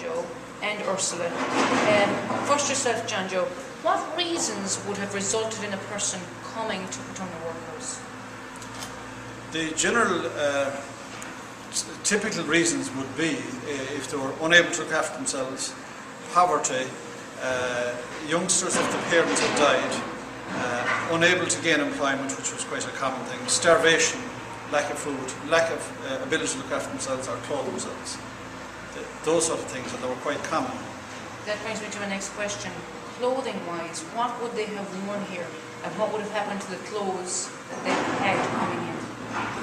Joe, and Ursula. First yourself, John Joe, what reasons would have resulted in a person coming to Portumna Workhouse? The general typical reasons would be if they were unable to look after themselves, poverty, youngsters if the parents had died, unable to gain employment, which was quite a common thing, starvation, lack of food, lack of ability to look after themselves or clothe themselves. Those sort of things, and they were quite common. That brings me to my next question. Clothing-wise, what would they have worn here, and what would have happened to the clothes that they had coming in?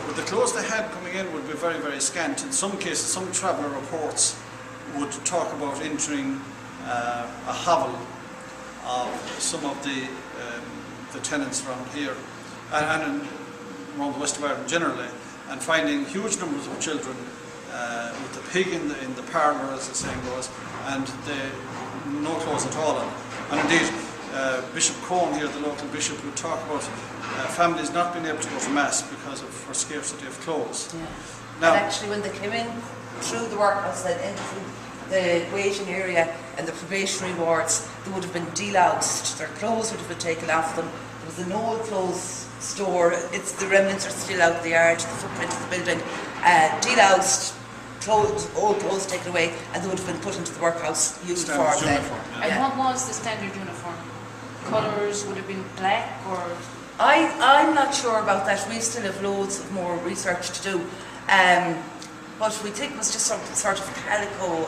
Well, the clothes they had coming in would be very, very scant. In some cases, some traveller reports would talk about entering a hovel of some of the tenants around here and around the west of Ireland generally, and finding huge numbers of children with the pig in the parlour, as the saying goes, and no clothes at all on. And indeed, Bishop Cohen here, the local bishop, would talk about families not being able to go to Mass because of scarcity of clothes. Yeah. Now, and actually when they came in through the workhouse and into the waiting area and the probationary wards, they would have been deloused. Their clothes would have been taken off them. There was an old clothes store. It's the remnants are still out in the yard, the footprint of the building. Deloused, clothes, old clothes taken away, and they would have been put into the workhouse uniform then. And what was the standard uniform? Colours would have been black or? I'm not sure about that. We still have loads of more research to do. But we think it was just some sort of calico,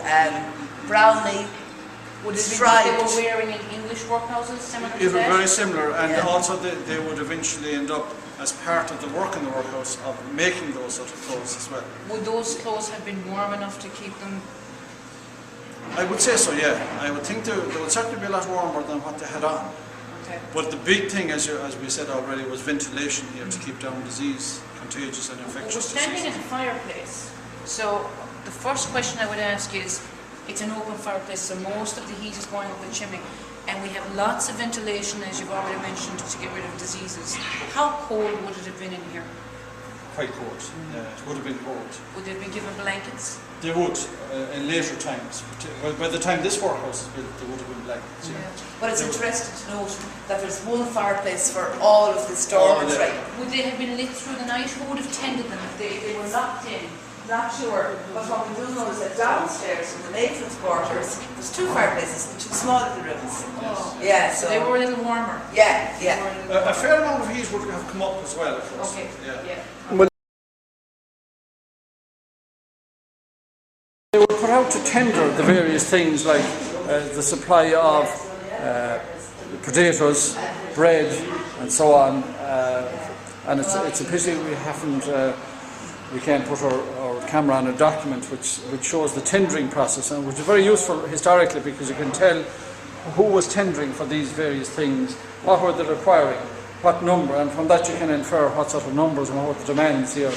brownie, would it striped. be what they were wearing in English workhouses, similar to it was that? very similar, and Yeah. also they would eventually end up as part of the work in the workhouse of making those sort of clothes as well. Would those clothes have been warm enough to keep them? I would say so, yeah. I would think they would certainly be a lot warmer than what they had on. Okay. But the big thing, as we said already, was ventilation here to keep down disease, contagious and We're infectious standing diseases. at a fireplace, so the first question I would ask is, it's an open fireplace, so most of the heat is going up the chimney, and we have lots of ventilation, as you've already mentioned, to get rid of diseases. How cold would it have been in here? Quite cold. It would have been cold. Would they have been given blankets? They would, in later times. Well, by the time this workhouse was built, there would have been blankets. Yeah. But it's interesting to note that there's one fireplace for all of the dormitory. Would they have been lit through the night? Who would have tended them if they were locked in? Not sure, but what we do know is that downstairs in the matron's quarters, there's two fireplaces in two small little rooms. Oh. Yeah, So they were a little warmer. Yeah, They yeah. were a little warmer. A fair amount of heat would have come up as well, of course. Okay, Yeah. yeah. They were put out to tender the various things like the supply of potatoes, bread, and so on. And it's a pity we can't put our camera on a document which shows the tendering process, and which is very useful historically because you can tell who was tendering for these various things, what were they requiring, what number, and from that you can infer what sort of numbers and what were the demands here.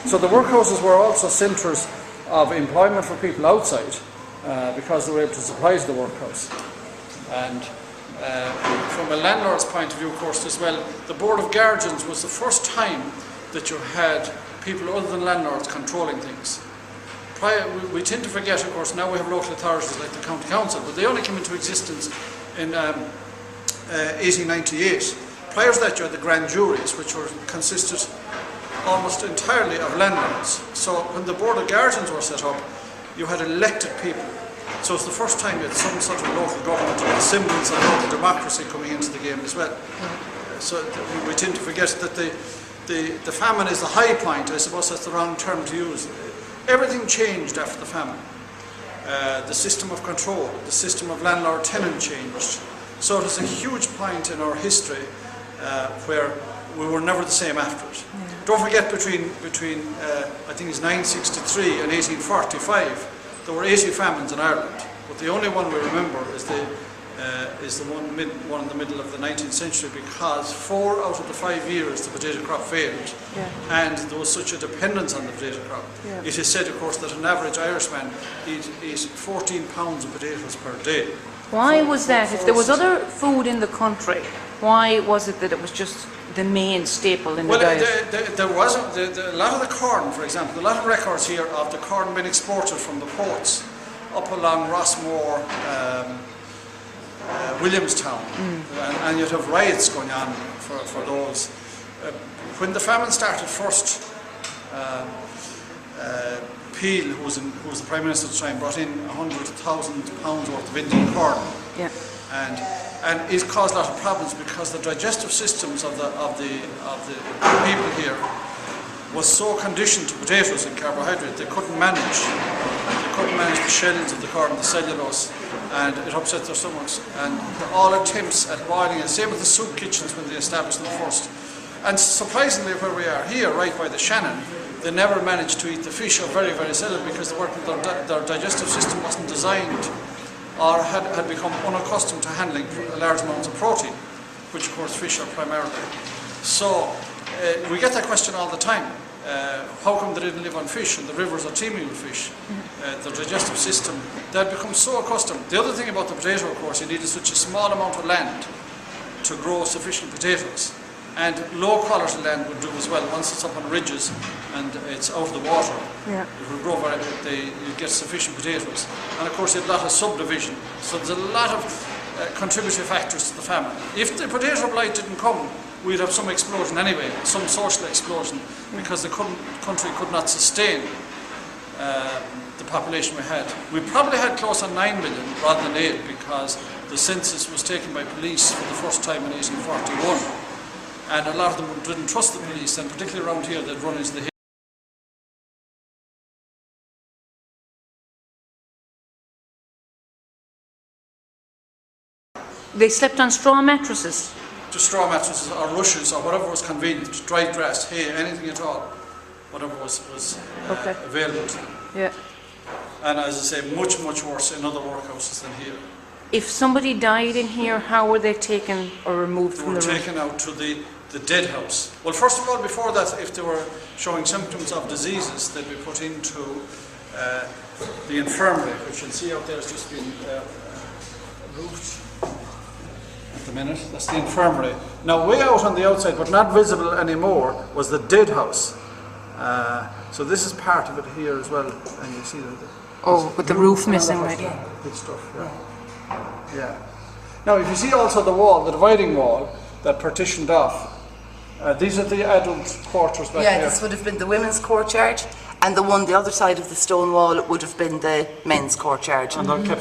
So the workhouses were also centres of employment for people outside because they were able to supply to the workhouse. And from a landlord's point of view, of course, as well, the Board of Guardians was the first time that you had people other than landlords controlling things. We tend to forget, of course, now we have local authorities like the County Council, but they only came into existence in 1898. Prior to that, you had the grand juries, which consisted almost entirely of landlords. So when the Board of Guardians were set up, you had elected people. So it's the first time you had some sort of local government and semblance of local democracy coming into the game as well. So we tend to forget that the famine is the high point. I suppose that's the wrong term to use. Everything changed after the famine. The system of control, the system of landlord-tenant changed. So it is a huge point in our history where we were never the same after it. Yeah. Don't forget between I think it's 963 and 1845, there were 80 famines in Ireland, but the only one we remember is the one in the middle of the 19th century, because 4 out of the 5 years the potato crop failed, and there was such a dependence on the potato crop. Yeah. It is said, of course, that an average Irishman eats 14 pounds of potatoes per day. Why was that? If there was other food in the country, why was it that it was just the main staple in the diet? There wasn't. A lot of the corn, for example, a lot of records here of the corn being exported from the ports up along Rossmore, Williamstown, and you'd have riots going on for those. When the famine started first, Peel, who was the Prime Minister at the time, brought in £100,000 worth of Indian corn. Yeah. And it caused a lot of problems because the digestive systems of the people here was so conditioned to potatoes and carbohydrate they couldn't manage the shells of the corn, the cellulose, and it upset their stomachs. And all attempts at boiling it, same with the soup kitchens when they established them first. And surprisingly, where we are here, right by the Shannon, they never managed to eat the fish, or very, very seldom, because their digestive system wasn't designed or had become unaccustomed to handling large amounts of protein, which of course fish are primarily. So we get that question all the time. How come they didn't live on fish and the rivers are teeming with fish? The digestive system, they had become so accustomed. The other thing about the potato, of course, you needed such a small amount of land to grow sufficient potatoes. And low quality land would do as well. Once it's up on ridges and it's out of the water, Yeah. it will grow you get sufficient potatoes. And of course you have a lot of subdivision. So there's a lot of contributory factors to the famine. If the potato blight didn't come, we'd have some explosion anyway, some social explosion, because the country could not sustain the population we had. We probably had close on 9 million rather than 8, because the census was taken by police for the first time in 1841. And a lot of them didn't trust the police, and particularly around here they'd run into the hill. They slept on straw mattresses. Just straw mattresses or rushes or whatever was convenient, dried grass, hay, anything at all, whatever was Okay. available to them. Yeah. And as I say, much, much worse in other workhouses than here. If somebody died in here, how were they taken or removed They from were the room? taken out to the dead house. Well, first of all, before that, if they were showing symptoms of diseases, they'd be put into the infirmary, which you'll see out there has just been roofed at the minute. That's the infirmary. Now, way out on the outside, but not visible anymore, was the dead house. So this is part of it here as well, and you see that. Oh, with the roof missing, right? Good stuff, yeah. Yeah. Now, if you see also the wall, the dividing wall that partitioned off, these are the adult quarters back Yeah, here. this would have been the women's courtyard, and the other side of the stone wall would have been the men's courtyard. And they're kept